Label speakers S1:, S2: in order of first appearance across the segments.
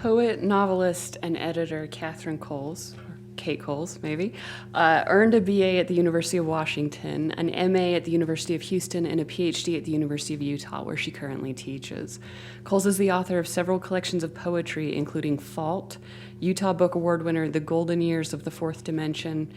S1: Poet, novelist, and editor Katharine Coles, or Kate Coles, maybe, earned a BA at the University of Washington, an MA at the University of Houston, and a PhD at the University of Utah, where she currently teaches. Coles is the author of several collections of poetry, including Fault, Utah Book Award winner The Golden Years of the Fourth Dimension,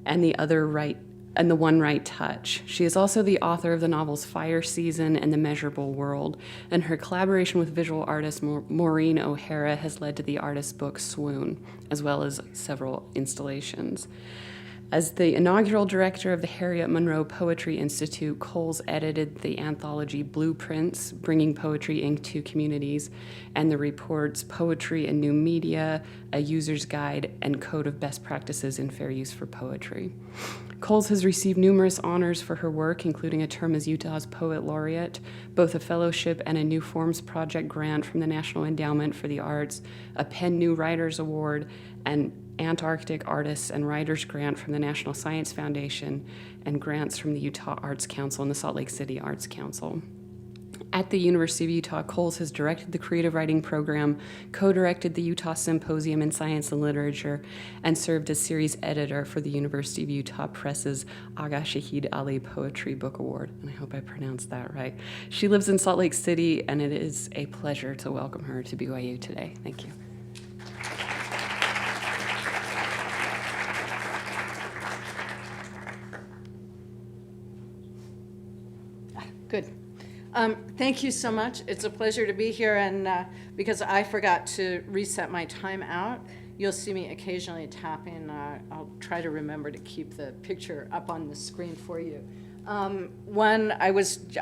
S1: and The One Right Touch. She is also the author of the novels Fire Season and The Measurable World, and her collaboration with visual artist Maureen O'Hara has led to the artist's book Swoon, as well as several installations. As the inaugural director of the Harriet Monroe Poetry Institute, Coles edited the anthology Blueprints, Bringing Poetry into Communities, and the reports Poetry and New Media, A User's Guide, and Code of Best Practices in Fair Use for Poetry. Coles has received numerous honors for her work, including a term as Utah's Poet Laureate, both a fellowship and a New Forms Project grant from the National Endowment for the Arts, a Penn New Writers Award, and Antarctic Artists and Writers Grant from the National Science Foundation, and grants from the Utah Arts Council and the Salt Lake City Arts Council. At the University of Utah, Coles has directed the creative writing program, co-directed the Utah Symposium in Science and Literature, and served as series editor for the University of Utah Press's Agha Shahid Ali Poetry Book Award, and I hope I pronounced that right. She lives in Salt Lake City, and it is a pleasure to welcome her to BYU today. Thank you.
S2: Good. Thank you so much. It's a pleasure to be here, and because I forgot to reset my time out, you'll see me occasionally tapping. I'll try to remember to keep the picture up on the screen for you. I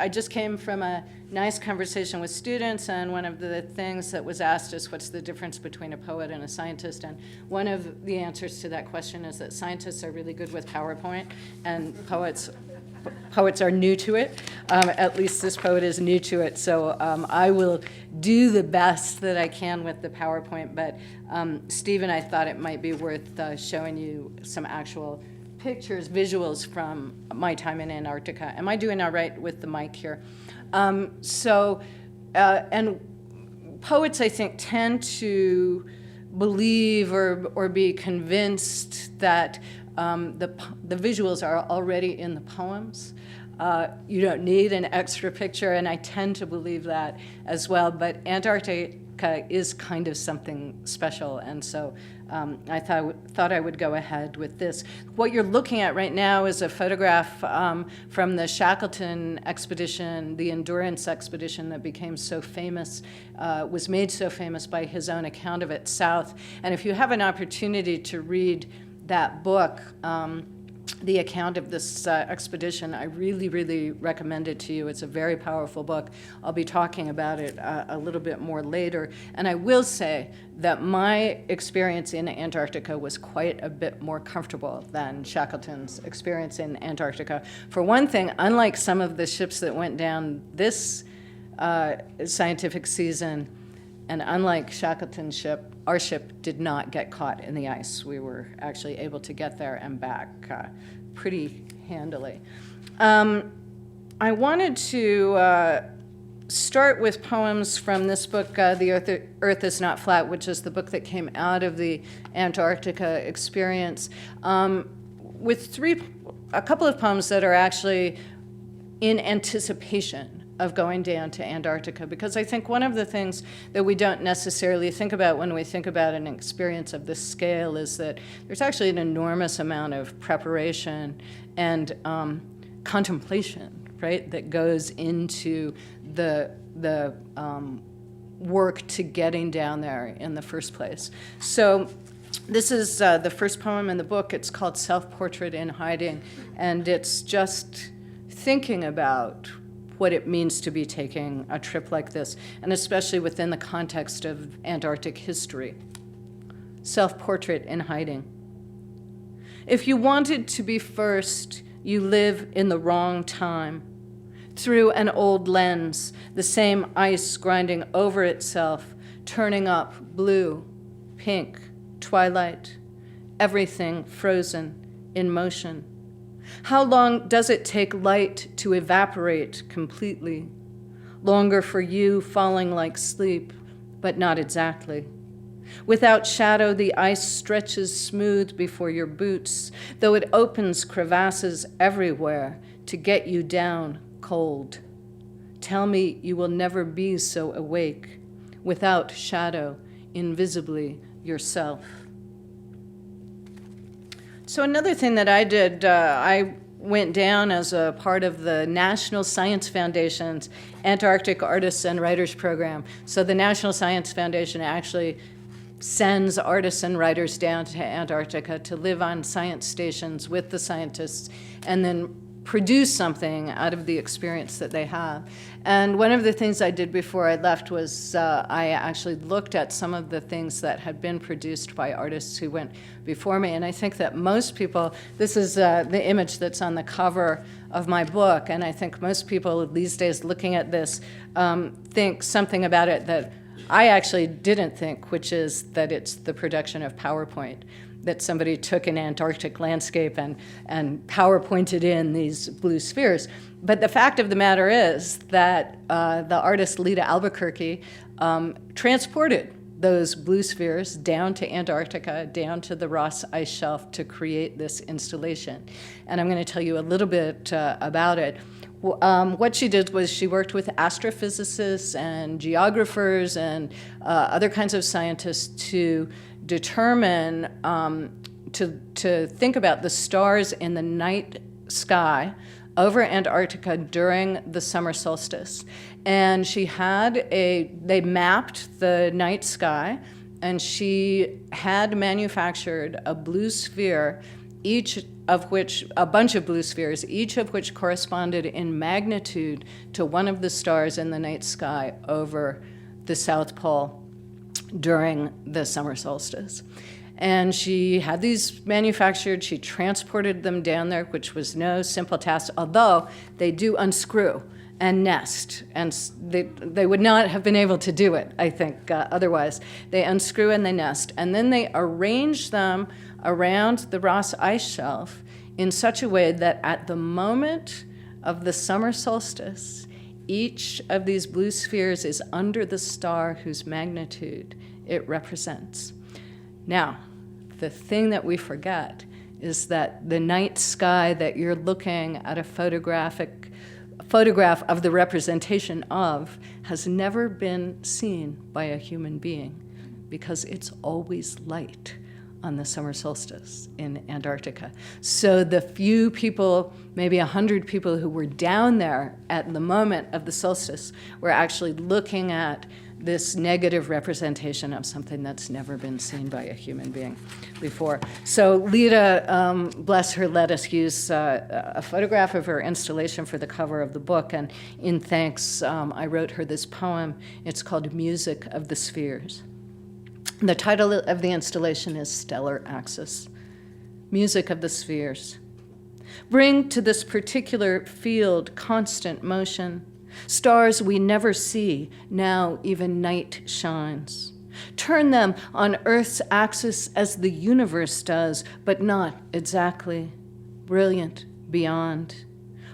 S2: just came from a nice conversation with students, and one of the things that was asked is what's the difference between a poet and a scientist, and one of the answers to that question is that scientists are really good with PowerPoint, and poets are new to it. At least this poet is new to it, so I will do the best that I can with the PowerPoint, but Steve and I thought it might be worth showing you some actual pictures, visuals from my time in Antarctica. Am I doing all right with the mic here? And poets, I think, tend to believe or be convinced that the visuals are already in the poems. You don't need an extra picture, and I tend to believe that as well, but Antarctica is kind of something special, and so I thought I would go ahead with this. What you're looking at right now is a photograph from the Shackleton expedition, the endurance expedition that became so famous, was made so famous by his own account of it south, and if you have an opportunity to read that book, the account of this expedition, I really, really recommend it to you. It's a very powerful book. I'll be talking about it a little bit more later. And I will say that my experience in Antarctica was quite a bit more comfortable than Shackleton's experience in Antarctica. For one thing, unlike some of the ships that went down this scientific season, and unlike Shackleton's ship, our ship did not get caught in the ice. We were actually able to get there and back pretty handily. I wanted to start with poems from this book, The Earth is Not Flat, which is the book that came out of the Antarctica experience, with a couple of poems that are actually in anticipation of going down to Antarctica, because I think one of the things that we don't necessarily think about when we think about an experience of this scale is that there's actually an enormous amount of preparation and contemplation, right, that goes into the work to getting down there in the first place. So this is the first poem in the book. It's called Self-Portrait in Hiding, and it's just thinking about what it means to be taking a trip like this, and especially within the context of Antarctic history. Self-portrait in hiding. If you wanted to be first, you live in the wrong time. Through an old lens, the same ice grinding over itself, turning up blue, pink, twilight, everything frozen in motion. How long does it take light to evaporate completely? Longer for you falling like sleep, but not exactly. Without shadow, the ice stretches smooth before your boots, though it opens crevasses everywhere to get you down cold. Tell me you will never be so awake, without shadow, invisibly yourself. So another thing that I did, I went down as a part of the National Science Foundation's Antarctic Artists and Writers Program. So the National Science Foundation actually sends artists and writers down to Antarctica to live on science stations with the scientists and then produce something out of the experience that they have. And one of the things I did before I left was I actually looked at some of the things that had been produced by artists who went before me. And I think that most people, this is the image that's on the cover of my book, and I think most people these days looking at this think something about it that I actually didn't think, which is that it's the production of PowerPoint, that somebody took an Antarctic landscape and PowerPointed in these blue spheres. But the fact of the matter is that the artist Lita Albuquerque transported those blue spheres down to Antarctica, down to the Ross Ice Shelf to create this installation. And I'm going to tell you a little bit about it. What she did was she worked with astrophysicists and geographers and other kinds of scientists to determine, to think about the stars in the night sky over Antarctica during the summer solstice. And she had they mapped the night sky, and she had manufactured a blue sphere, a bunch of blue spheres, each of which corresponded in magnitude to one of the stars in the night sky over the South Pole during the summer solstice. And she had these manufactured, she transported them down there, which was no simple task, although they do unscrew and nest, and they would not have been able to do it, I think, otherwise. They unscrew and they nest, and then they arrange them around the Ross Ice Shelf in such a way that at the moment of the summer solstice, each of these blue spheres is under the star whose magnitude it represents. Now, the thing that we forget is that the night sky that you're looking at a photograph of the representation of has never been seen by a human being because it's always light on the summer solstice in Antarctica. So the few people, maybe 100 people who were down there at the moment of the solstice were actually looking at this negative representation of something that's never been seen by a human being before. So Lita, bless her, let us use a photograph of her installation for the cover of the book, and in thanks, I wrote her this poem. It's called Music of the Spheres. The title of the installation is Stellar Axis. Music of the Spheres. Bring to this particular field constant motion. Stars we never see, now even night shines. Turn them on Earth's axis as the universe does, but not exactly. Brilliant beyond.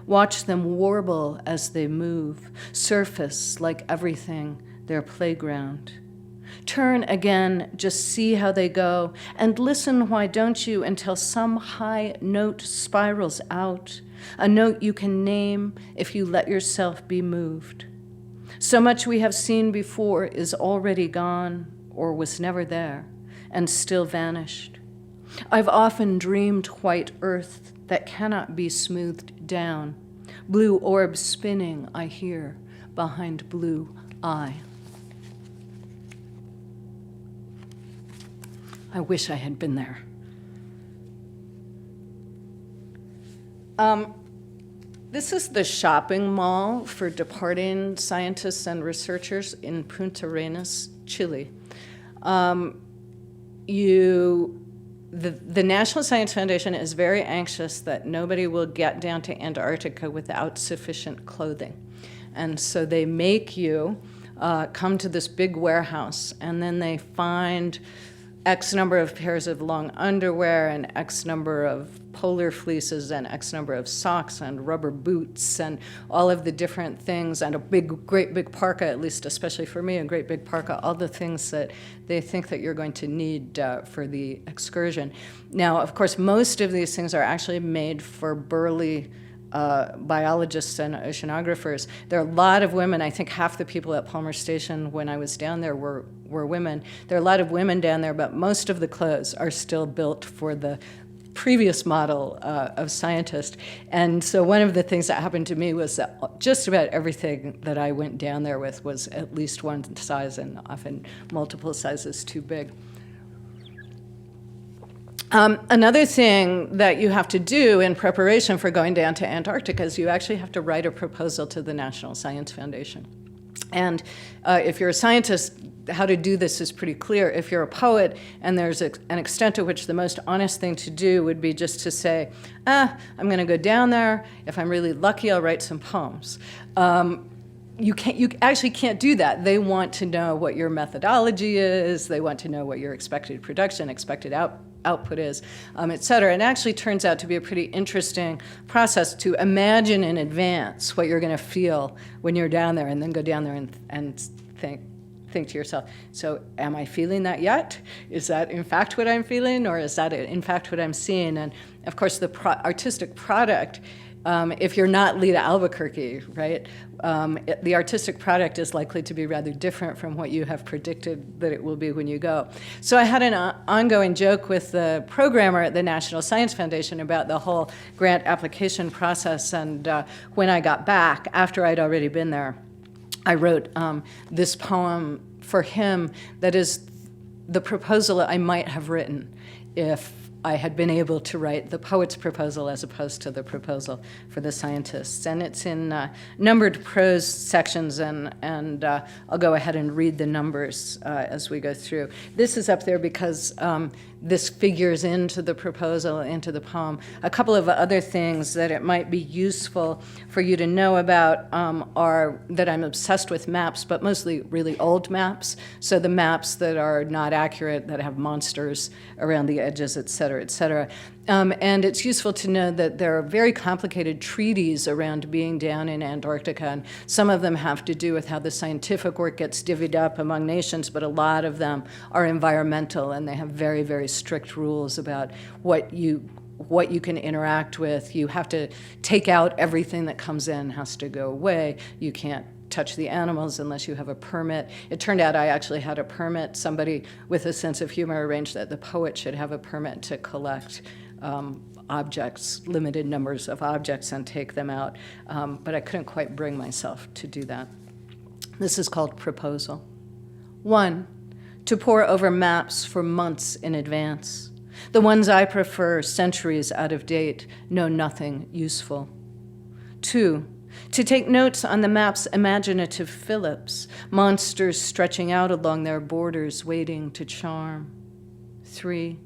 S2: Watch them warble as they move, surface like everything, their playground. Turn again, just see how they go, and listen, why don't you, until some high note spirals out, a note you can name if you let yourself be moved. So much we have seen before is already gone, or was never there, and still vanished. I've often dreamed white earth that cannot be smoothed down, blue orbs spinning, I hear, behind blue eye. I wish I had been there. This is the shopping mall for departing scientists and researchers in Punta Arenas, Chile. The National Science Foundation is very anxious that nobody will get down to Antarctica without sufficient clothing. And so they make you come to this big warehouse, and then they find X number of pairs of long underwear and X number of polar fleeces and X number of socks and rubber boots and all of the different things, and a great big parka, at least especially for me, a great big parka, all the things that they think that you're going to need for the excursion. Now, of course, most of these things are actually made for burly biologists and oceanographers. There are a lot of women. I think half the people at Palmer Station when I was down there were women. There are a lot of women down there, but most of the clothes are still built for the previous model of scientist. And so one of the things that happened to me was that just about everything that I went down there with was at least one size and often multiple sizes too big. Another thing that you have to do in preparation for going down to Antarctica is you actually have to write a proposal to the National Science Foundation. And if you're a scientist, how to do this is pretty clear. If you're a poet, and there's an extent to which the most honest thing to do would be just to say, I'm going to go down there. If I'm really lucky, I'll write some poems. You actually can't do that. They want to know what your methodology is. They want to know what your expected production, expected output is, et cetera. And it actually turns out to be a pretty interesting process to imagine in advance what you're going to feel when you're down there, and then go down there and think to yourself, so am I feeling that yet? Is that in fact what I'm feeling, or is that in fact what I'm seeing? And of course, the artistic product, if you're not Lita Albuquerque, right, the artistic product is likely to be rather different from what you have predicted that it will be when you go. So I had an ongoing joke with the programmer at the National Science Foundation about the whole grant application process, and when I got back, after I'd already been there, I wrote this poem for him that is the proposal I might have written if I had been able to write the poet's proposal as opposed to the proposal for the scientists. And it's in numbered prose sections, and I'll go ahead and read the numbers as we go through. This is up there because this figures into the proposal, into the poem. A couple of other things that it might be useful for you to know about are that I'm obsessed with maps, but mostly really old maps. So the maps that are not accurate, that have monsters around the edges, et cetera, et cetera. And it's useful to know that there are very complicated treaties around being down in Antarctica, and some of them have to do with how the scientific work gets divvied up among nations, but a lot of them are environmental, and they have very, very strict rules about what you can interact with. You have to take out everything that comes in, has to go away. You can't touch the animals unless you have a permit. It turned out I actually had a permit. Somebody with a sense of humor arranged that the poet should have a permit to collect objects, limited numbers of objects, and take them out. But I couldn't quite bring myself to do that. This is called Proposal. 1, to pore over maps for months in advance. The ones I prefer, centuries out of date, know nothing useful. 2, to take notes on the map's imaginative Phillips, monsters stretching out along their borders, waiting to charm. 3,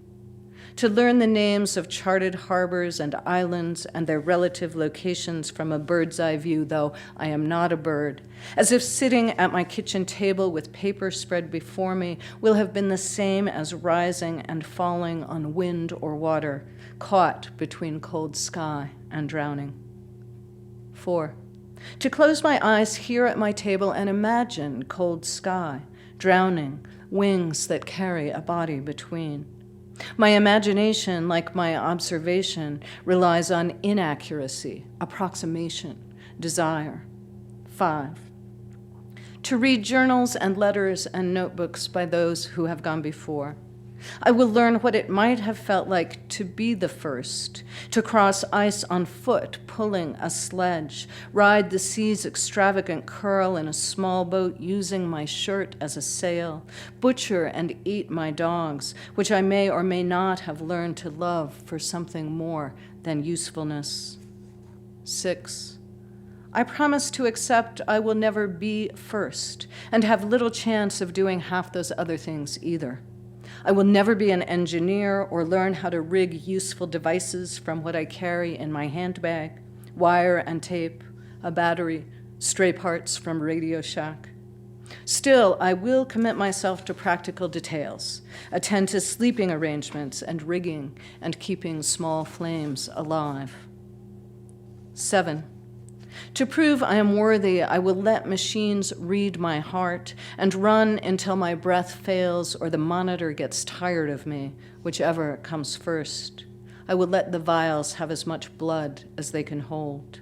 S2: to learn the names of charted harbors and islands and their relative locations from a bird's eye view, though I am not a bird, as if sitting at my kitchen table with paper spread before me will have been the same as rising and falling on wind or water, caught between cold sky and drowning. 4, to close my eyes here at my table and imagine cold sky, drowning, wings that carry a body between. My imagination, like my observation, relies on inaccuracy, approximation, desire. 5, to read journals and letters and notebooks by those who have gone before. I will learn what it might have felt like to be the first, to cross ice on foot, pulling a sledge, ride the sea's extravagant curl in a small boat using my shirt as a sail, butcher and eat my dogs, which I may or may not have learned to love for something more than usefulness. 6, I promise to accept I will never be first and have little chance of doing half those other things either. I will never be an engineer or learn how to rig useful devices from what I carry in my handbag, wire and tape, a battery, stray parts from Radio Shack. Still, I will commit myself to practical details, attend to sleeping arrangements and rigging, and keeping small flames alive. 7. To prove I am worthy, I will let machines read my heart and run until my breath fails or the monitor gets tired of me, whichever comes first. I will let the vials have as much blood as they can hold.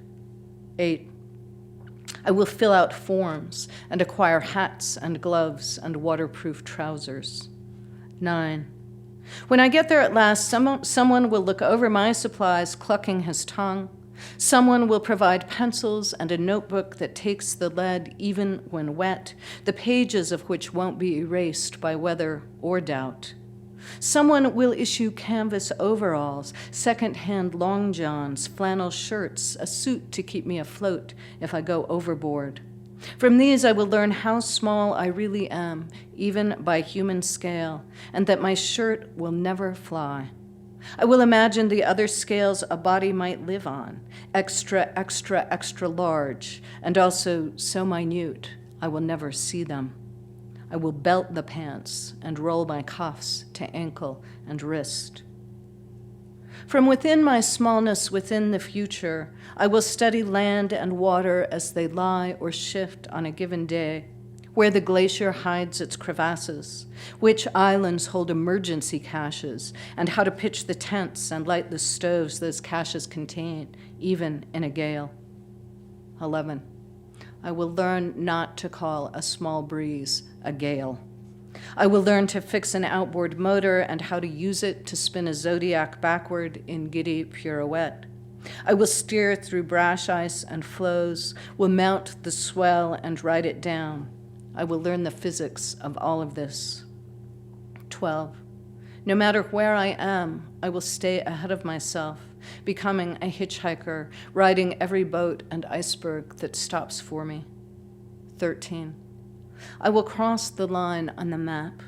S2: 8. I will fill out forms and acquire hats and gloves and waterproof trousers. 9. When I get there at last, someone will look over my supplies, clucking his tongue. Someone will provide pencils and a notebook that takes the lead even when wet, the pages of which won't be erased by weather or doubt. Someone will issue canvas overalls, second-hand long johns, flannel shirts, a suit to keep me afloat if I go overboard. From these I will learn how small I really am, even by human scale, and that my shirt will never fly. I will imagine the other scales a body might live on, extra, extra, extra large, and also so minute I will never see them. I will belt the pants and roll my cuffs to ankle and wrist. From within my smallness within the future, I will study land and water as they lie or shift on a given day, where the glacier hides its crevasses, which islands hold emergency caches, and how to pitch the tents and light the stoves those caches contain, even in a gale. 11. I will learn not to call a small breeze a gale. I will learn to fix an outboard motor and how to use it to spin a zodiac backward in giddy pirouette. I will steer through brash ice and floes, will mount the swell and ride it down. I will learn the physics of all of this. 12. No matter where I am, I will stay ahead of myself, becoming a hitchhiker, riding every boat and iceberg that stops for me. 13. I will cross the line on the map.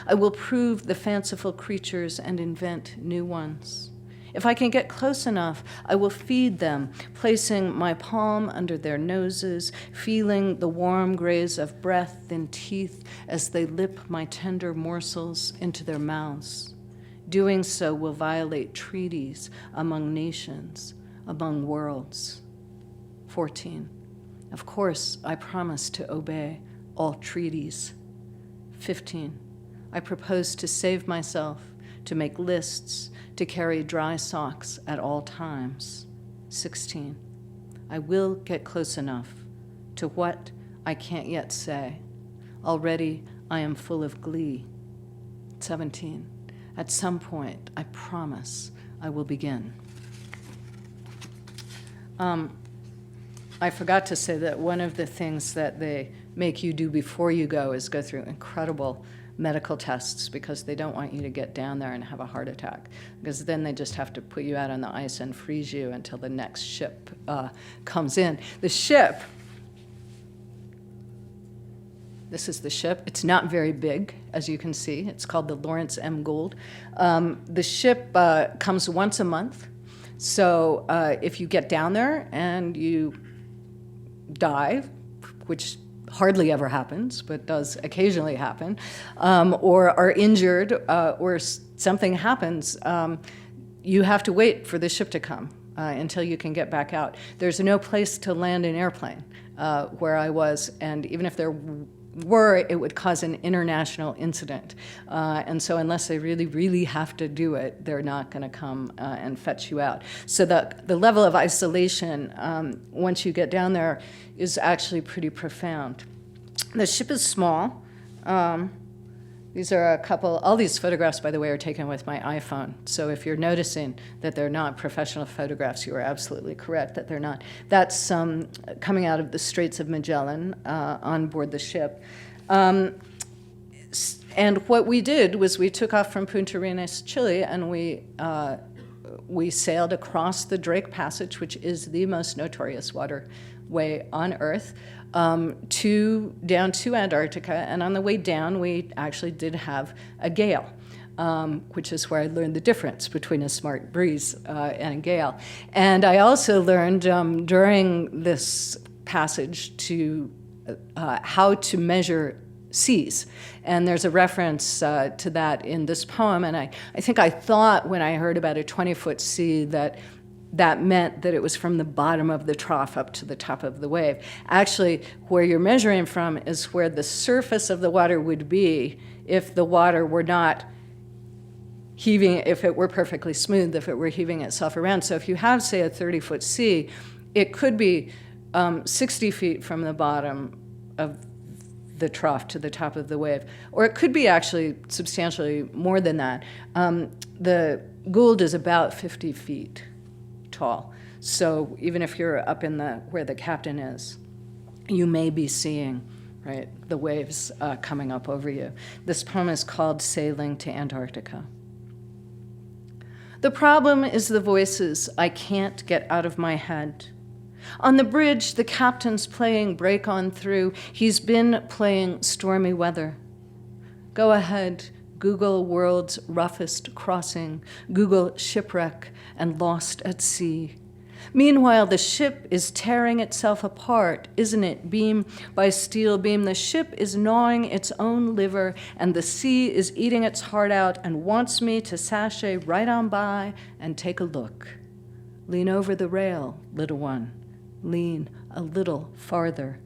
S2: I will prove the fanciful creatures and invent new ones. If I can get close enough, I will feed them, placing my palm under their noses, feeling the warm graze of breath in teeth as they lip my tender morsels into their mouths. Doing so will violate treaties among nations, among worlds. 14. Of course, I promise to obey all treaties. 15. I propose to save myself, to make lists, to carry dry socks at all times. 16. I will get close enough to what I can't yet say. Already I am full of glee. 17. At some point, I promise I will begin. I forgot to say that one of the things that they make you do before you go is go through incredible medical tests, because they don't want you to get down there and have a heart attack, because then they just have to put you out on the ice and freeze you until the next ship comes in. The ship, this is the ship. It's not very big, as you can see. It's called the Lawrence M. Gould. The ship comes once a month. So if you get down there and you die, which hardly ever happens, but does occasionally happen, or are injured, or something happens, you have to wait for the ship to come until you can get back out. There's no place to land an airplane where I was, and even if there were, it would cause an international incident. And so unless they really, really have to do it, they're not going to come and fetch you out. So the level of isolation, once you get down there, is actually pretty profound. The ship is small. These are a couple, all these photographs, by the way, are taken with my iPhone. So if you're noticing that they're not professional photographs, you are absolutely correct that they're not. That's coming out of the Straits of Magellan on board the ship. And what we did was we took off from Punta Arenas, Chile, and we sailed across the Drake Passage, which is the most notorious waterway on Earth, down to Antarctica, and on the way down we actually did have a gale, which is where I learned the difference between a smart breeze and a gale. And I also learned during this passage to how to measure seas. And there's a reference to that in this poem. And I think I thought when I heard about a 20-foot sea that meant that it was from the bottom of the trough up to the top of the wave. Actually, where you're measuring from is where the surface of the water would be if the water were not heaving, if it were perfectly smooth, if it were heaving itself around. So if you have, say, a 30-foot sea, it could be 60 feet from the bottom of the trough to the top of the wave. Or it could be actually substantially more than that. The Gould is about 50 feet tall. So even if you're up in where the captain is, you may be seeing, right, the waves coming up over you. This poem is called Sailing to Antarctica. The problem is the voices I can't get out of my head. On the bridge, the captain's playing Break On Through. He's been playing Stormy Weather. Go ahead, Google World's Roughest Crossing, Google Shipwreck and Lost at Sea. Meanwhile, the ship is tearing itself apart, isn't it, beam by steel beam? The ship is gnawing its own liver, and the sea is eating its heart out and wants me to sashay right on by and take a look. Lean over the rail, little one. Lean a little farther.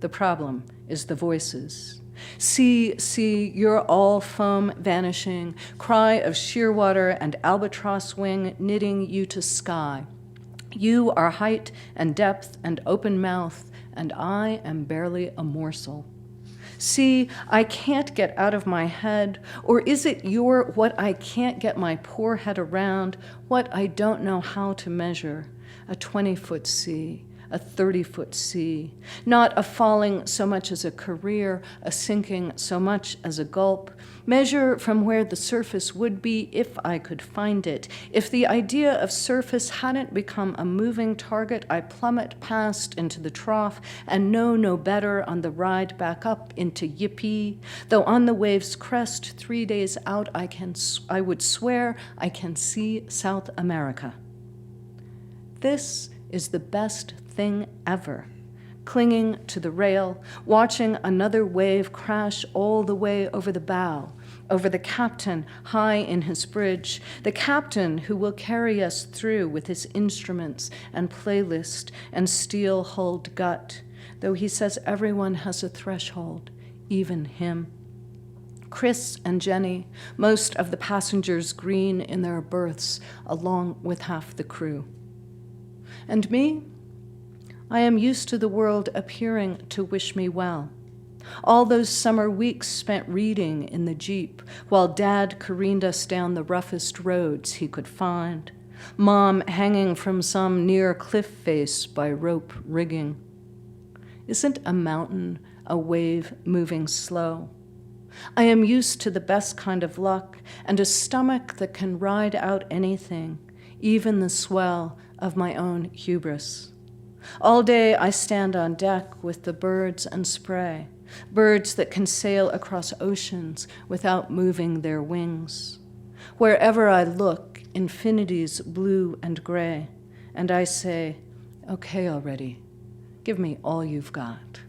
S2: The problem is the voices. See, see, you're all foam vanishing, cry of shearwater and albatross wing knitting you to sky. You are height and depth and open mouth, and I am barely a morsel. See, I can't get out of my head, or is it your what I can't get my poor head around, what I don't know how to measure, a 20-foot sea, a 30-foot sea, not a falling so much as a career, a sinking so much as a gulp. Measure from where the surface would be if I could find it. If the idea of surface hadn't become a moving target, I plummet past into the trough and know no better on the ride back up into Yippee. Though on the wave's crest 3 days out, I would swear I can see South America. This is the best thing ever. Clinging to the rail, watching another wave crash all the way over the bow, over the captain high in his bridge, the captain who will carry us through with his instruments and playlist and steel-hulled gut, though he says everyone has a threshold, even him. Chris and Jenny, most of the passengers green in their berths, along with half the crew. And me? I am used to the world appearing to wish me well. All those summer weeks spent reading in the Jeep while Dad careened us down the roughest roads he could find, Mom hanging from some near cliff face by rope rigging. Isn't a mountain a wave moving slow? I am used to the best kind of luck and a stomach that can ride out anything, even the swell of my own hubris. All day I stand on deck with the birds and spray, birds that can sail across oceans without moving their wings. Wherever I look, infinity's blue and gray, and I say, okay already, give me all you've got.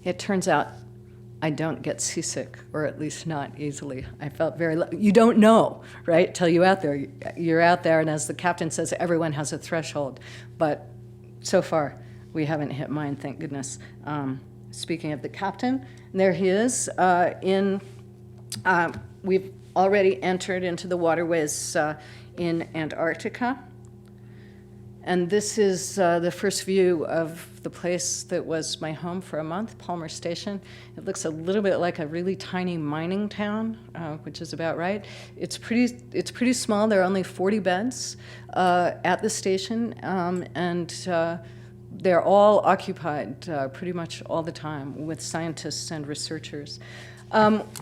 S2: It turns out I don't get seasick, or at least not easily. I felt very, you don't know, right, till you're out there. You're out there, and as the captain says, everyone has a threshold. But so far, we haven't hit mine, thank goodness. Speaking of the captain, there he is. We've already entered into the waterways in Antarctica. And this is the first view of the place that was my home for a month, Palmer Station. It looks a little bit like a really tiny mining town, which is about right. It's pretty small. There are only 40 beds at the station, and they're all occupied pretty much all the time with scientists and researchers.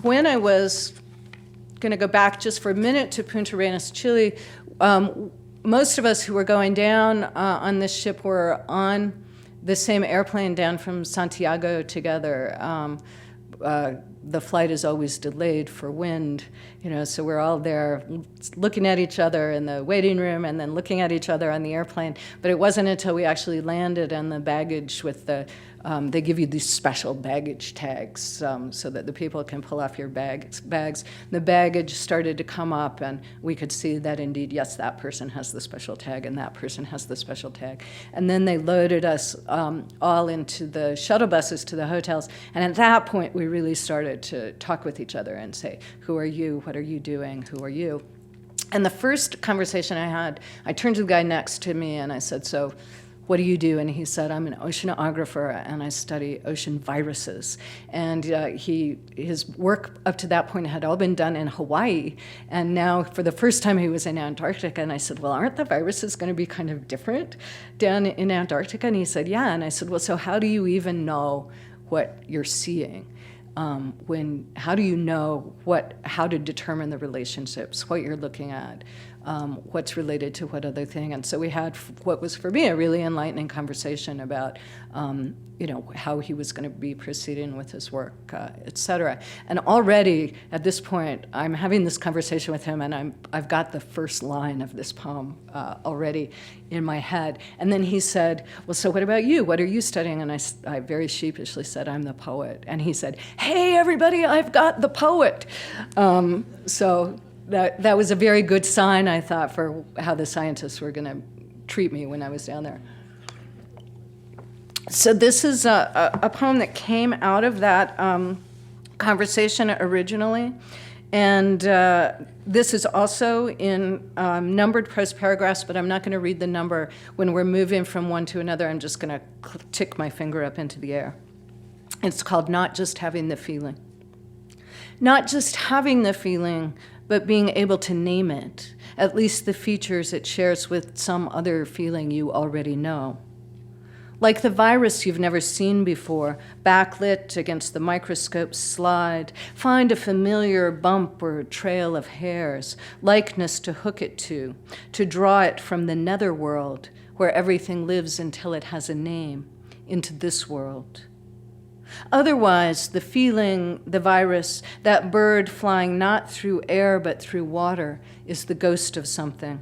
S2: When I was going to go back just for a minute to Punta Arenas, Chile, most of us who were going down on this ship were on the same airplane down from Santiago together. the flight is always delayed for wind, so we're all there looking at each other in the waiting room and then looking at each other on the airplane. But it wasn't until we actually landed and the baggage they give you these special baggage tags so that the people can pull off your bags. The baggage started to come up, and we could see that indeed, yes, that person has the special tag and that person has the special tag. And then they loaded us all into the shuttle buses to the hotels. And at that point, we really started to talk with each other and say, who are you? What are you doing? Who are you? And the first conversation I had, I turned to the guy next to me and I said, so what do you do? And he said, I'm an oceanographer and I study ocean viruses. And his work up to that point had all been done in Hawaii. And now for the first time he was in Antarctica. And I said, well, aren't the viruses going to be kind of different down in Antarctica? And he said, yeah. And I said, well, so how do you even know what you're seeing? How do you know how to determine the relationships, what you're looking at, what's related to what other thing? And so we had what was for me a really enlightening conversation about, how he was going to be proceeding with his work, et cetera. And already at this point, I'm having this conversation with him, and I've got the first line of this poem already in my head. And then he said, well, so what about you? What are you studying? And I very sheepishly said, I'm the poet. And he said, hey, everybody, I've got the poet. So that was a very good sign, I thought, for how the scientists were going to treat me when I was down there. So this is a poem that came out of that conversation originally. And this is also in numbered prose paragraphs, but I'm not going to read the number. When we're moving from one to another, I'm just going to tick my finger up into the air. It's called Not Just Having the Feeling. Not just having the feeling, but being able to name it, at least the features it shares with some other feeling you already know. Like the virus you've never seen before, backlit against the microscope's slide, find a familiar bump or trail of hairs, likeness to hook it to draw it from the netherworld, where everything lives until it has a name, into this world. Otherwise, the feeling, the virus, that bird flying not through air but through water, is the ghost of something.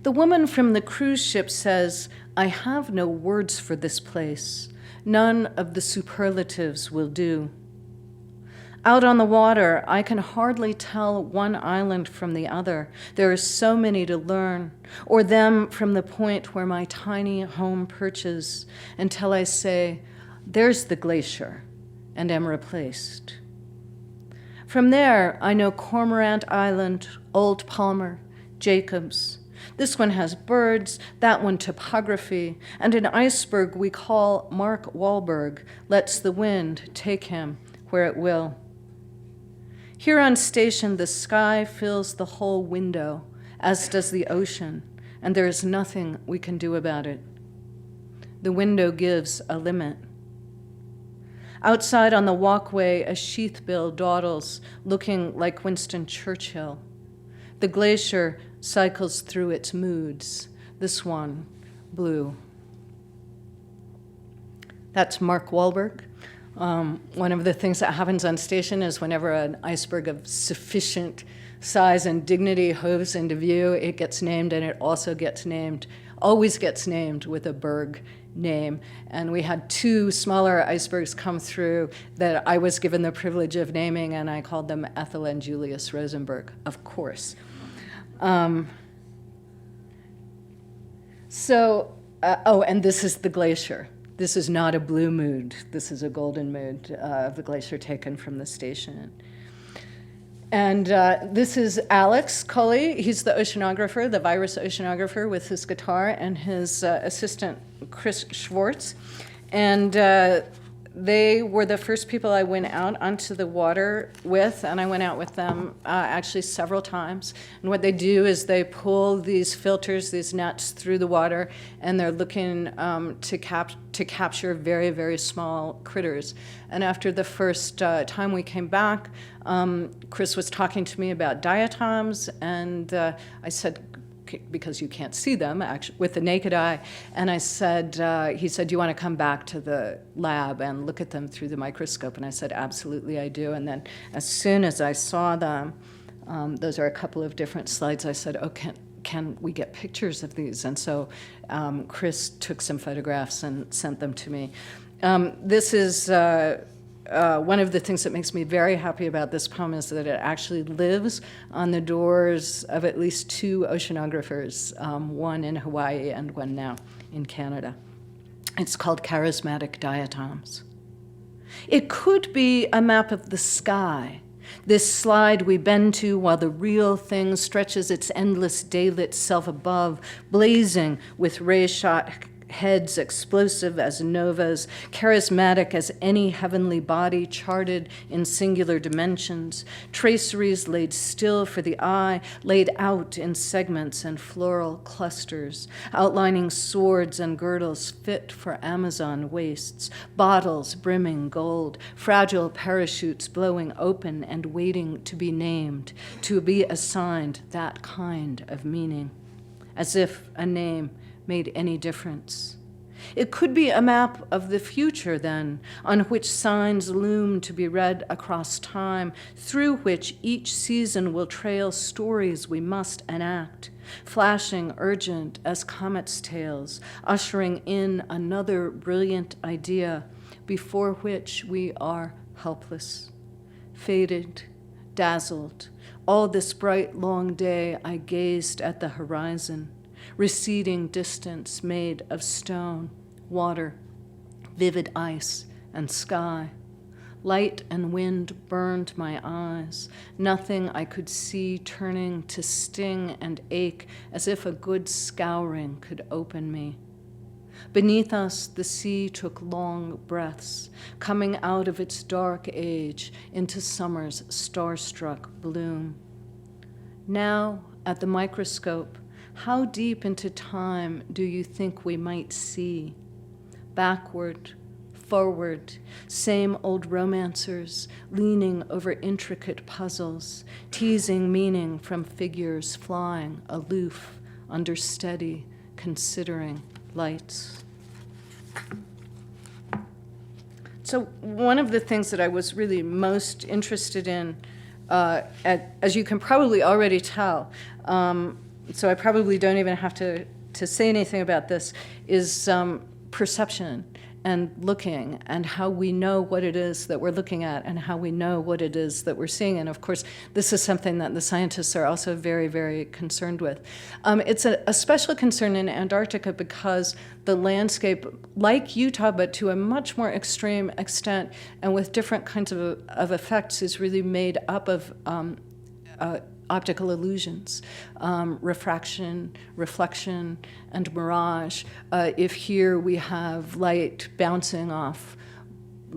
S2: The woman from the cruise ship says, I have no words for this place. None of the superlatives will do. Out on the water, I can hardly tell one island from the other. There are so many to learn, or them from the point where my tiny home perches, until I say, there's the glacier, and am replaced. From there, I know Cormorant Island, Old Palmer, Jacobs. This one has birds, that one topography, and an iceberg we call Mark Wahlberg lets the wind take him where it will. Here on station, the sky fills the whole window, as does the ocean, and there is nothing we can do about it. The window gives a limit. Outside on the walkway, a sheathbill dawdles, looking like Winston Churchill. The glacier cycles through its moods. This one, blue. That's Mark Wahlberg. One of the things that happens on station is whenever an iceberg of sufficient size and dignity hoves into view, it gets named, and it also always gets named with a berg name. And we had two smaller icebergs come through that I was given the privilege of naming, and I called them Ethel and Julius Rosenberg, of course. And this is the glacier. This is not a blue mood. This is a golden mood of the glacier taken from the station. And this is Alex Cully. He's the oceanographer, the virus oceanographer, with his guitar, and his assistant, Chris Schwartz. And they were the first people I went out onto the water with, and I went out with them actually several times. And what they do is they pull these filters, these nets, through the water, and they're looking to capture very, very small critters. And after the first time we came back, Chris was talking to me about diatoms, and I said, because you can't see them actually with the naked eye. And I said, he said, "Do you want to come back to the lab and look at them through the microscope?" And I said, "Absolutely, I do." And then as soon as I saw them, those are a couple of different slides, I said, "Oh, can we get pictures of these?" And so Chris took some photographs and sent them to me. This is one of the things that makes me very happy about this poem is that it actually lives on the doors of at least 2 oceanographers, one in Hawaii and one now in Canada. It's called Charismatic Diatoms. It could be a map of the sky, this slide we bend to while the real thing stretches its endless daylit self above, blazing with ray-shot heads explosive as novas, charismatic as any heavenly body charted in singular dimensions, traceries laid still for the eye, laid out in segments and floral clusters, outlining swords and girdles fit for Amazon wastes, bottles brimming gold, fragile parachutes blowing open and waiting to be named, to be assigned that kind of meaning, as if a name made any difference. It could be a map of the future, then, on which signs loom to be read across time, through which each season will trail stories we must enact, flashing urgent as comets' tails, ushering in another brilliant idea before which we are helpless, faded, dazzled. All this bright, long day I gazed at the horizon, receding distance made of stone, water, vivid ice, and sky. Light and wind burned my eyes, nothing I could see turning to sting and ache as if a good scouring could open me. Beneath us, the sea took long breaths, coming out of its dark age into summer's starstruck bloom. Now, at the microscope, how deep into time do you think we might see? Backward, forward, same old romancers leaning over intricate puzzles, teasing meaning from figures flying aloof under steady, considering lights. So one of the things that I was really most interested in, as you can probably already tell, so I probably don't even have to say anything about this, is perception and looking and how we know what it is that we're looking at and how we know what it is that we're seeing. And of course, this is something that the scientists are also very, very concerned with. It's a special concern in Antarctica because the landscape, like Utah, but to a much more extreme extent and with different kinds of effects, is really made up of optical illusions, refraction, reflection, and mirage. If here we have light bouncing off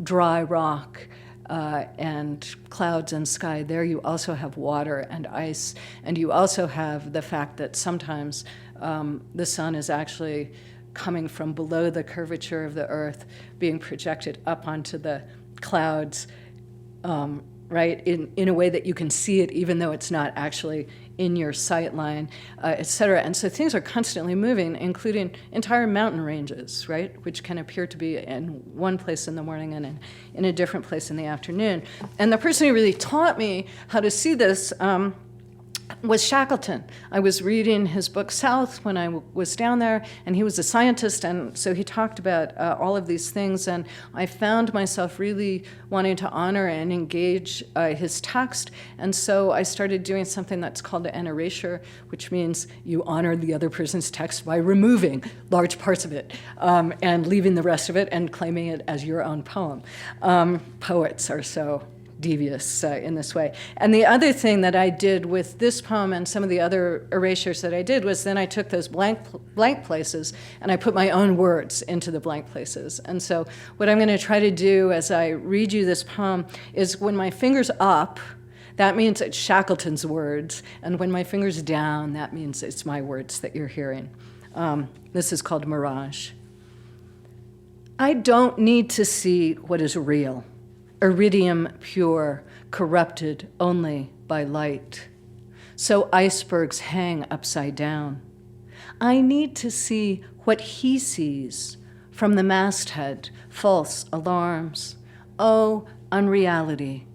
S2: dry rock and clouds and sky, there you also have water and ice, and you also have the fact that sometimes the sun is actually coming from below the curvature of the earth, being projected up onto the clouds, right, in a way that you can see it even though it's not actually in your sight line, et cetera. And so things are constantly moving, including entire mountain ranges, right, which can appear to be in one place in the morning and in a different place in the afternoon. And the person who really taught me how to see this was Shackleton. I was reading his book South when I was down there, and he was a scientist, and so he talked about all of these things, and I found myself really wanting to honor and engage his text, and so I started doing something that's called an erasure, which means you honor the other person's text by removing large parts of it and leaving the rest of it and claiming it as your own poem. Poets are so devious in this way. And the other thing that I did with this poem and some of the other erasures that I did was then I took those blank places and I put my own words into the blank places. And so what I'm going to try to do as I read you this poem is when my finger's up, that means it's Shackleton's words, and when my finger's down, that means it's my words that you're hearing. This is called Mirage. I don't need to see what is real. Iridium pure, corrupted only by light. So icebergs hang upside down. I need to see what he sees from the masthead, false alarms. Oh, unreality.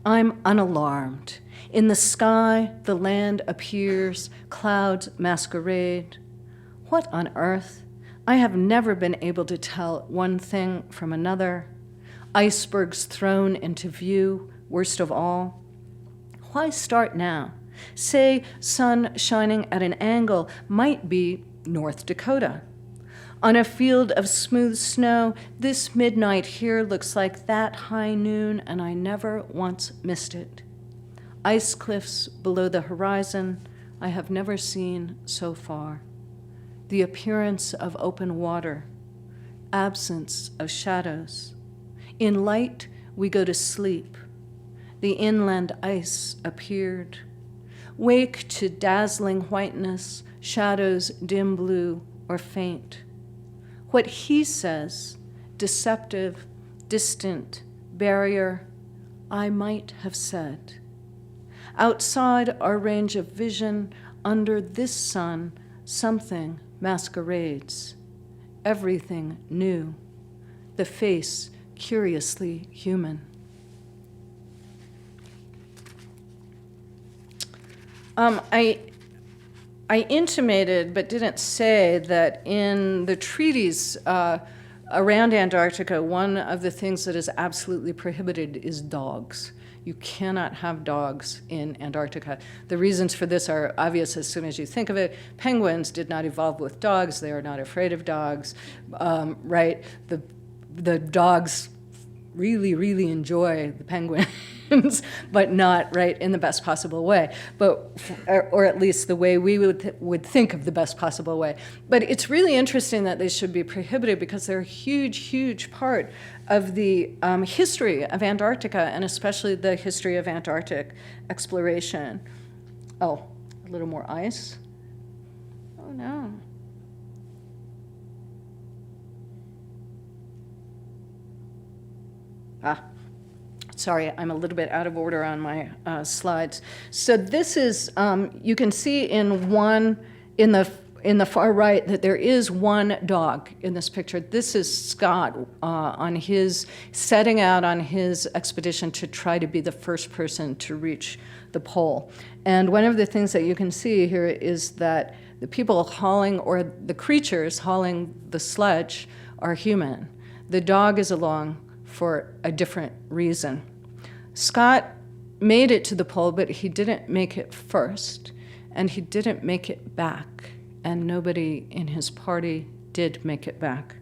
S2: I'm unalarmed. In the sky, the land appears, clouds masquerade. What on earth? I have never been able to tell one thing from another. Icebergs thrown into view, worst of all. Why start now? Say sun shining at an angle might be North Dakota. On a field of smooth snow, this midnight here looks like that high noon, and I never once missed it. Ice cliffs below the horizon, I have never seen so far. The appearance of open water, absence of shadows. In light, we go to sleep. The inland ice appeared. Wake to dazzling whiteness, shadows dim blue or faint. What he says, deceptive, distant, barrier, I might have said. Outside our range of vision, under this sun, something masquerades. Everything new, the face curiously human. I intimated but didn't say that in the treaties around Antarctica, one of the things that is absolutely prohibited is dogs. You cannot have dogs in Antarctica. The reasons for this are obvious as soon as you think of it. Penguins did not evolve with dogs. They are not afraid of dogs, right? The dogs really, really enjoy the penguins, but not right in the best possible way, but or at least the way we would think of the best possible way. But it's really interesting that they should be prohibited because they're a huge, huge part of the history of Antarctica, and especially the history of Antarctic exploration. Oh, a little more ice. Oh no. Sorry, I'm a little bit out of order on my slides. So this is, you can see in the far right that there is one dog in this picture. This is Scott on his, setting out on his expedition to try to be the first person to reach the pole. And one of the things that you can see here is that the people hauling, or the creatures hauling the sledge, are human. The dog is along for a different reason. Scott made it to the pole, but he didn't make it first, and he didn't make it back, and nobody in his party did make it back.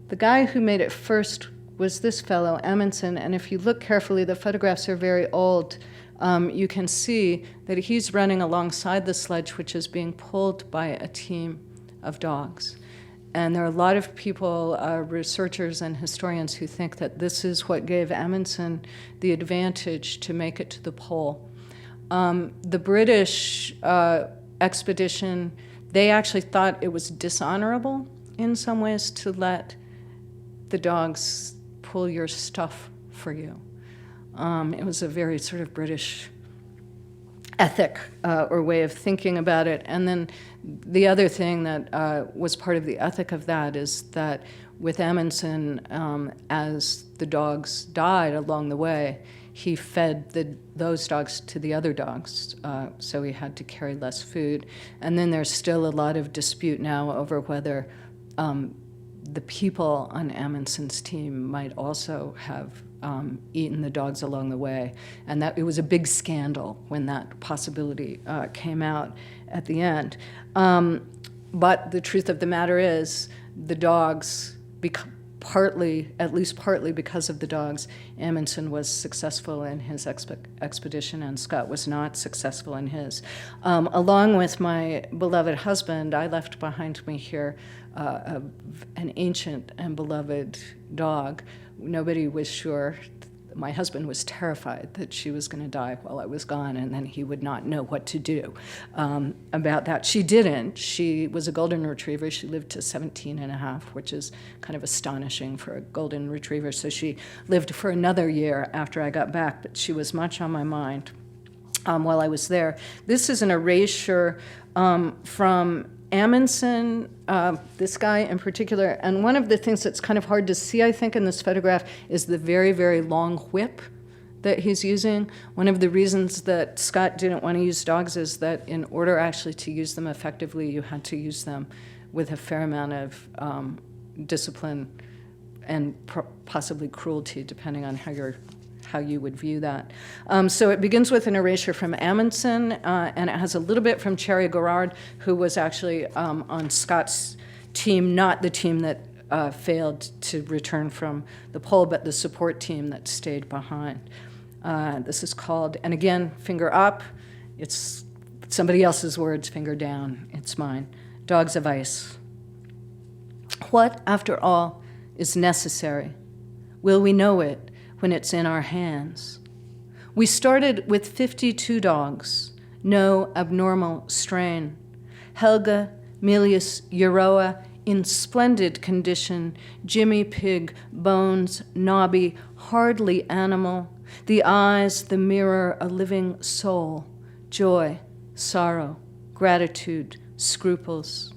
S2: The guy who made it first was this fellow, Amundsen, and if you look carefully, the photographs are very old. You can see that he's running alongside the sledge, which is being pulled by a team of dogs. And there are a lot of people, researchers and historians, who think that this is what gave Amundsen the advantage to make it to the pole. The British expedition, they actually thought it was dishonorable in some ways to let the dogs pull your stuff for you. It was a very sort of British ethic or way of thinking about it. And then the other thing that was part of the ethic of that is that with Amundsen, as the dogs died along the way, he fed those dogs to the other dogs, so he had to carry less food. And then there's still a lot of dispute now over whether the people on Amundsen's team might also have eaten the dogs along the way. And that it was a big scandal when that possibility came out at the end. But the truth of the matter is, the dogs, at least partly because of the dogs, Amundsen was successful in his expedition, and Scott was not successful in his. Along with my beloved husband, I left behind me here an ancient and beloved dog. Nobody was sure. My husband was terrified that she was going to die while I was gone, and then he would not know what to do about that. She didn't. She was a golden retriever. She lived to 17 and a half, which is kind of astonishing for a golden retriever. So she lived for another year after I got back, but she was much on my mind. while I was there. This is an erasure from Amundsen, this guy in particular. And one of the things that's kind of hard to see, I think, in this photograph is the very, very long whip that he's using. One of the reasons that Scott didn't want to use dogs is that in order actually to use them effectively, you had to use them with a fair amount of discipline and possibly cruelty, depending on how you would view that. So it begins with an erasure from Amundsen, and it has a little bit from Cherry Garrard, who was actually on Scott's team, not the team that failed to return from the pole, but the support team that stayed behind. This is called, and again, finger up. It's somebody else's words, finger down. It's mine. Dogs of Ice. What, after all, is necessary? Will we know it when it's in our hands? We started with 52 dogs, no abnormal strain. Helga, Milius, Euroa, in splendid condition, Jimmy Pig, bones, knobby, hardly animal, the eyes, the mirror, a living soul, joy, sorrow, gratitude, scruples.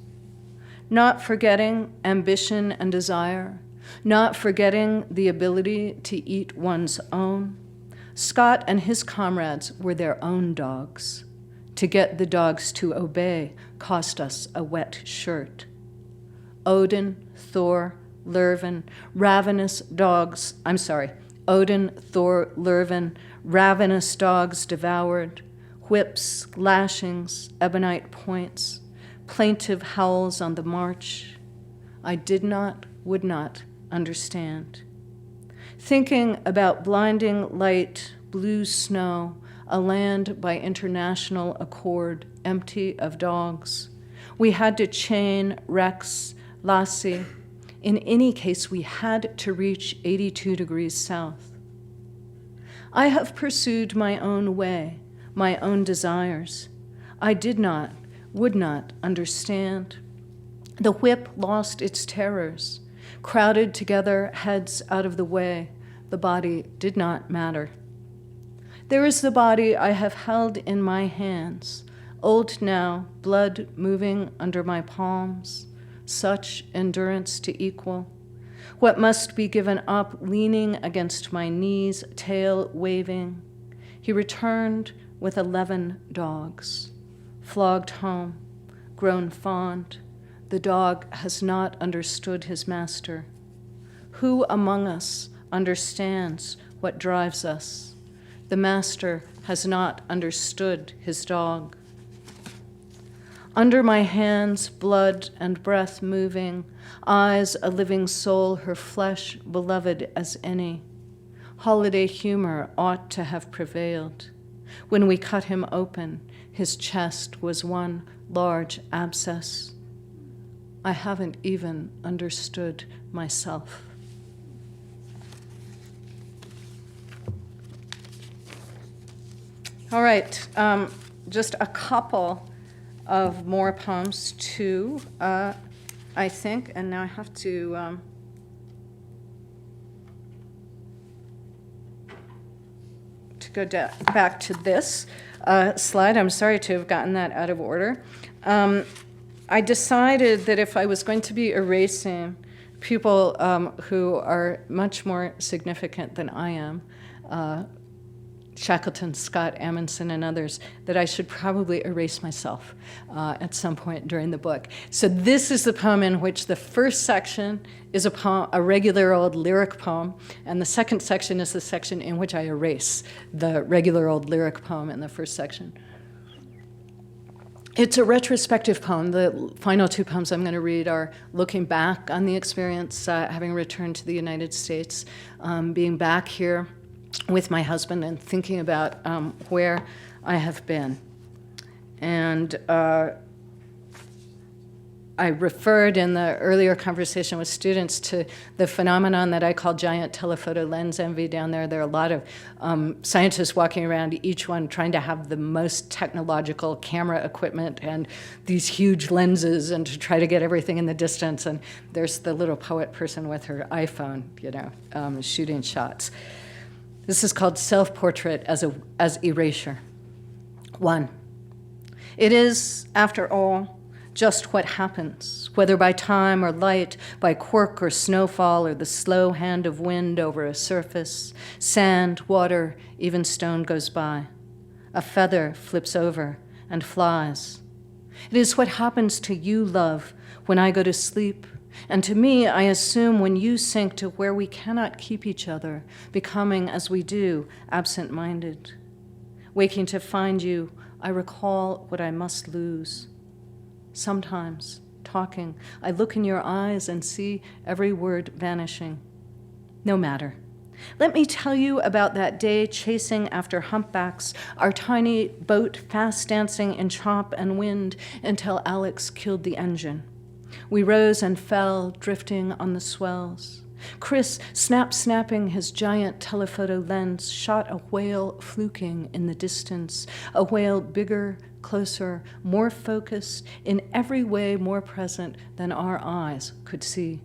S2: Not forgetting ambition and desire, not forgetting the ability to eat one's own. Scott and his comrades were their own dogs. To get the dogs to obey cost us a wet shirt. Odin, Thor, Lurven, Odin, Thor, Lurven, ravenous dogs devoured, whips, lashings, ebonite points, plaintive howls on the march. I did not, would not understand. Thinking about blinding light, blue snow, a land by international accord, empty of dogs. We had to chain Rex, Lassie. In any case, we had to reach 82 degrees south. I have pursued my own way, my own desires. I did not, would not understand. The whip lost its terrors, crowded together, heads out of the way. The body did not matter. There is the body I have held in my hands, old now, blood moving under my palms, such endurance to equal. What must be given up, leaning against my knees, tail waving. He returned with 11 dogs, flogged home, grown fond. The dog has not understood his master. Who among us understands what drives us? The master has not understood his dog. Under my hands, blood and breath moving, eyes a living soul, her flesh beloved as any. Holiday humor ought to have prevailed. When we cut him open, his chest was one large abscess. I haven't even understood myself. All right, just a couple of more poems too, I think, and now I have to go back to this slide. I'm sorry to have gotten that out of order. I decided that if I was going to be erasing people who are much more significant than I am, Shackleton, Scott, Amundsen, and others, that I should probably erase myself at some point during the book. So this is the poem in which the first section is a poem, a regular old lyric poem, and the second section is the section in which I erase the regular old lyric poem in the first section. It's a retrospective poem. The final two poems I'm going to read are looking back on the experience, having returned to the United States, being back here with my husband and thinking about where I have been. And I referred in the earlier conversation with students to the phenomenon that I call giant telephoto lens envy down there. There are a lot of scientists walking around, each one trying to have the most technological camera equipment and these huge lenses and to try to get everything in the distance. And there's the little poet person with her iPhone, shooting shots. This is called Self-Portrait as Erasure. 1. It is, after all, just what happens, whether by time or light, by quirk or snowfall, or the slow hand of wind over a surface, sand, water, even stone goes by. A feather flips over and flies. It is what happens to you, love, when I go to sleep, and to me, I assume, when you sink to where we cannot keep each other, becoming, as we do, absent-minded. Waking to find you, I recall what I must lose. Sometimes, talking, I look in your eyes and see every word vanishing. No matter. Let me tell you about that day chasing after humpbacks, our tiny boat fast dancing in chop and wind until Alex killed the engine. We rose and fell, drifting on the swells. Chris, snapping his giant telephoto lens, shot a whale fluking in the distance, a whale bigger, closer, more focused, in every way more present than our eyes could see.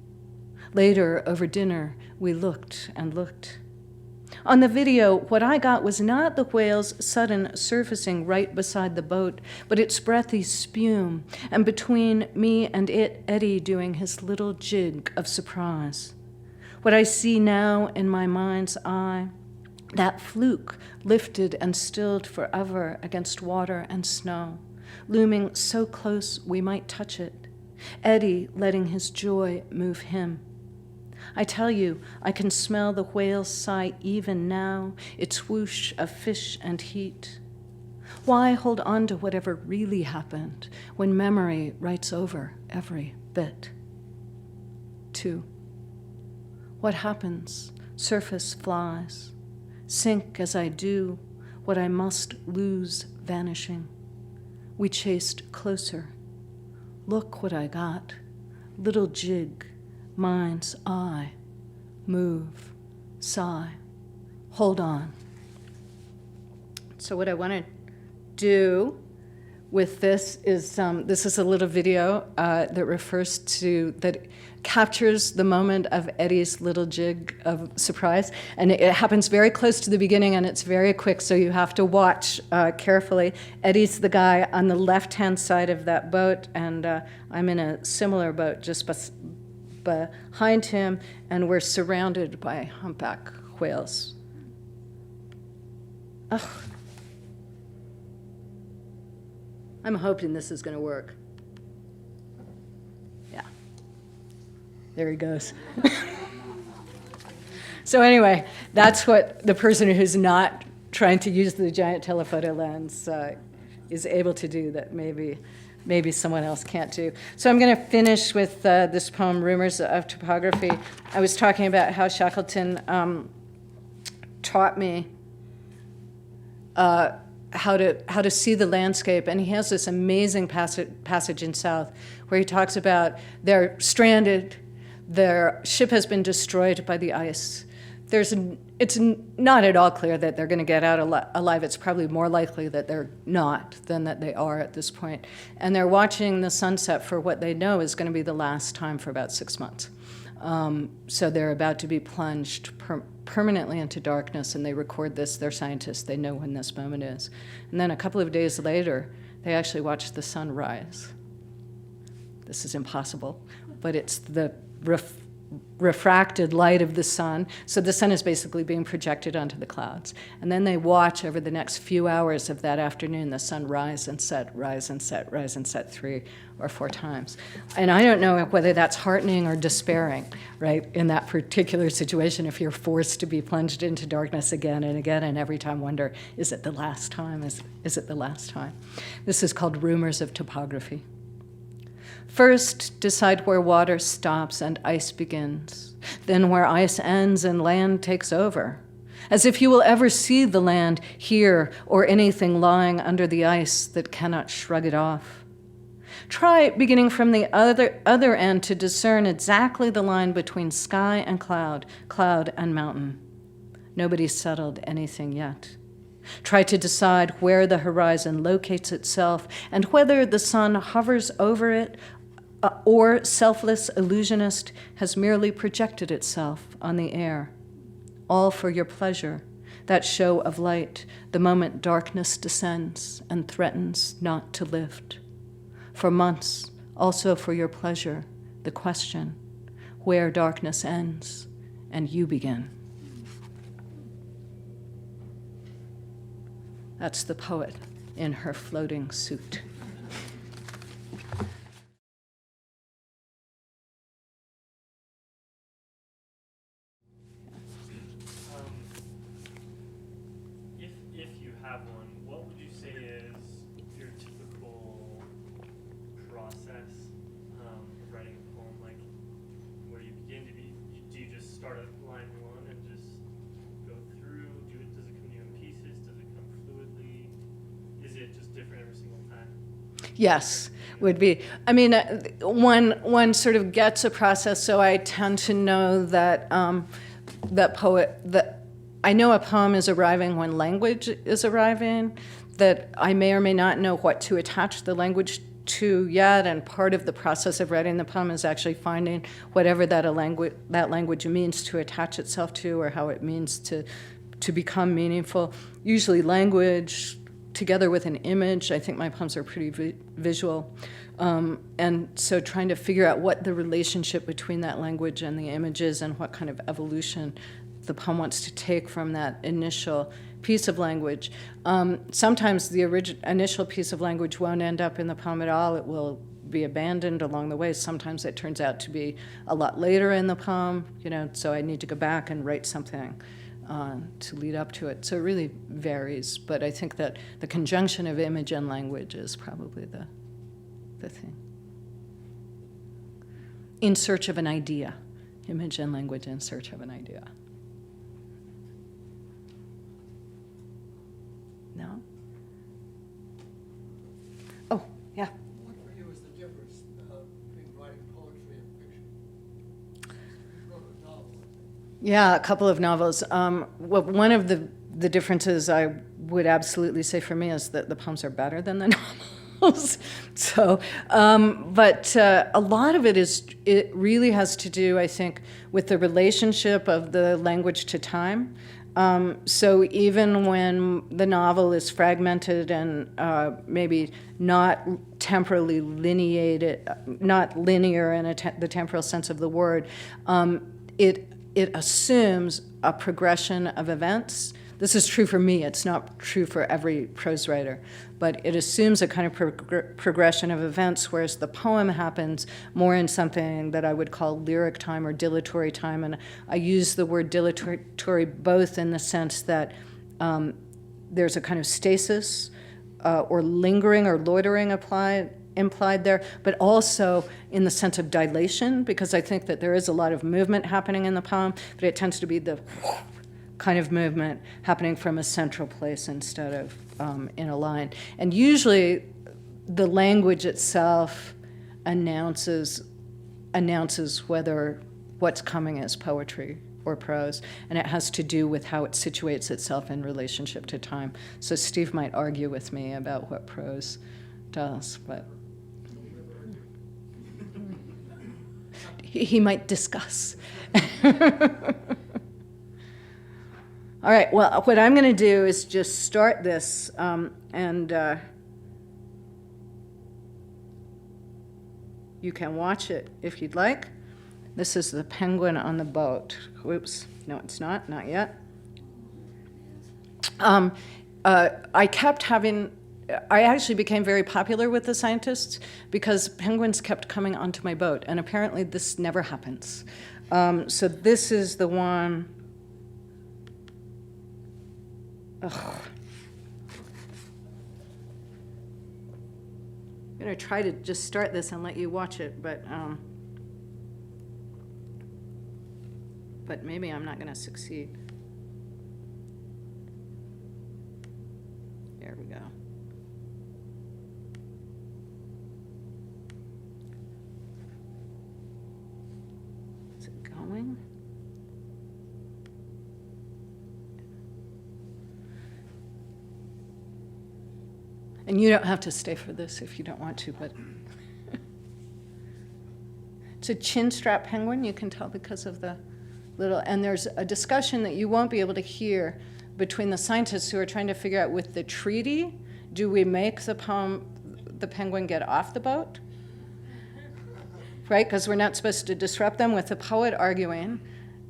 S2: Later, over dinner, we looked and looked. On the video, what I got was not the whale's sudden surfacing right beside the boat, but its breathy spume, and between me and it, Eddie doing his little jig of surprise. What I see now in my mind's eye, that fluke lifted and stilled forever against water and snow, looming so close we might touch it, Eddie letting his joy move him. I tell you, I can smell the whale's sigh even now, its whoosh of fish and heat. Why hold on to whatever really happened when memory writes over every bit? 2. What happens? Surface flies. Sink as I do, what I must lose vanishing. We chased closer. Look what I got. Little jig, mind's eye. Move, sigh, hold on. So what I want to do with this is a little video that captures the moment of Eddie's little jig of surprise, and it happens very close to the beginning, and it's very quick, so you have to watch carefully. Eddie's the guy on the left-hand side of that boat, and I'm in a similar boat just behind him, and we're surrounded by humpback whales. Ugh. I'm hoping this is going to work. Yeah. There he goes. So anyway, that's what the person who's not trying to use the giant telephoto lens is able to do that maybe someone else can't do. So I'm going to finish with this poem, Rumors of Topography. I was talking about how Shackleton taught me how to see the landscape, and he has this amazing passage in South where he talks about they're stranded, their ship has been destroyed by the ice. It's not at all clear that they're going to get out alive. It's probably more likely that they're not than that they are at this point. And they're watching the sunset for what they know is going to be the last time for about 6 months. So they're about to be plunged permanently into darkness, and they record this. They're scientists. They know when this moment is. And then a couple of days later, they actually watch the sun rise. This is impossible, but it's the refracted light of the sun. So the sun is basically being projected onto the clouds. And then they watch over the next few hours of that afternoon the sun rise and set, rise and set, rise and set 3 or 4 times. And I don't know whether that's heartening or despairing, right, in that particular situation, if you're forced to be plunged into darkness again and again, and every time wonder, is it the last time? Is it the last time? This is called Rumors of Topography. First, decide where water stops and ice begins, then where ice ends and land takes over, as if you will ever see the land here or anything lying under the ice that cannot shrug it off. Try beginning from the other end to discern exactly the line between sky and cloud, cloud and mountain. Nobody's settled anything yet. Try to decide where the horizon locates itself and whether the sun hovers over it or selfless illusionist has merely projected itself on the air. All for your pleasure, that show of light, the moment darkness descends and threatens not to lift. For months, also for your pleasure, the question, where darkness ends and you begin. That's the poet in her floating suit.
S3: If you have one, what would you say is your typical process of writing a poem? Like, where you begin to be, do you just start at line one and just go through? Does it come to you in pieces? Does it come fluidly? Is it just different every single time?
S2: Yes, would be. I mean, one sort of gets a process, so I tend to know that that I know a poem is arriving when language is arriving, that I may or may not know what to attach the language to yet, and part of the process of writing the poem is actually finding whatever that language means to attach itself to, or how it means to become meaningful. Usually language together with an image. I think my poems are pretty visual. And so trying to figure out what the relationship between that language and the image is, and what kind of evolution the poem wants to take from that initial piece of language. Sometimes the initial piece of language won't end up in the poem at all. It will be abandoned along the way. Sometimes it turns out to be a lot later in the poem, so I need to go back and write something to lead up to it. So it really varies, but I think that the conjunction of image and language is probably the thing. In search of an idea. Image and language in search of an idea. No? Oh, yeah.
S4: What for you is the difference between writing poetry and fiction? You wrote a novel, I think.
S2: Yeah, a couple of novels. Well, one of the differences I would absolutely say for me is that the poems are better than the novels. So, but a lot of it really has to do, I think, with the relationship of the language to time. So even when the novel is fragmented and maybe not temporally not linear in the temporal sense of the word, it assumes a progression of events. This is true for me. It's not true for every prose writer, but it assumes a kind of progression of events, whereas the poem happens more in something that I would call lyric time or dilatory time. And I use the word dilatory both in the sense that there's a kind of stasis or lingering or loitering implied there, but also in the sense of dilation, because I think that there is a lot of movement happening in the poem, but it tends to be the kind of movement happening from a central place instead of in a line. And usually the language itself announces whether what's coming is poetry or prose, and it has to do with how it situates itself in relationship to time. So Steve might argue with me about what prose does, but he might discuss. All right, well, what I'm going to do is just start this, and you can watch it if you'd like. This is the penguin on the boat. Whoops, no, it's not yet. I actually became very popular with the scientists because penguins kept coming onto my boat, and apparently this never happens. So this is the one. Ugh. I'm going to try to just start this and let you watch it, but maybe I'm not going to succeed. There we go. Is it going? And you don't have to stay for this if you don't want to, but it's a chin strap penguin, you can tell because of the little, and there's a discussion that you won't be able to hear between the scientists who are trying to figure out with the treaty, do we make the penguin get off the boat? Right, because we're not supposed to disrupt them, with the poet arguing,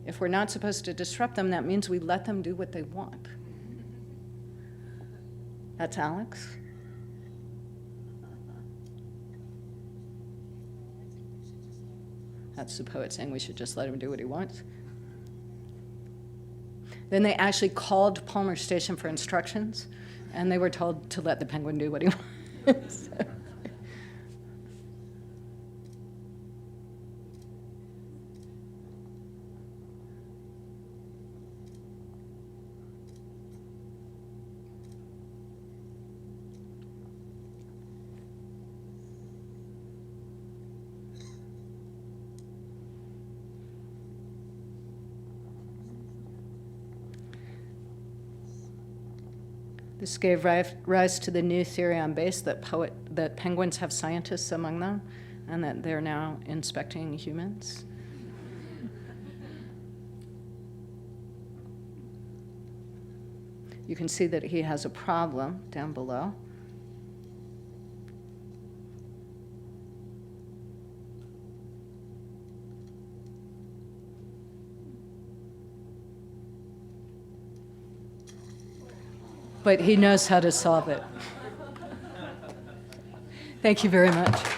S2: if we're not supposed to disrupt them, that means we let them do what they want. That's Alex. That's the poet saying we should just let him do what he wants. Then they actually called Palmer Station for instructions, and they were told to let the penguin do what he wants. This gave rise to the new theory on base that penguins have scientists among them, and that they're now inspecting humans. You can see that he has a problem down below. But he knows how to solve it. Thank you very much.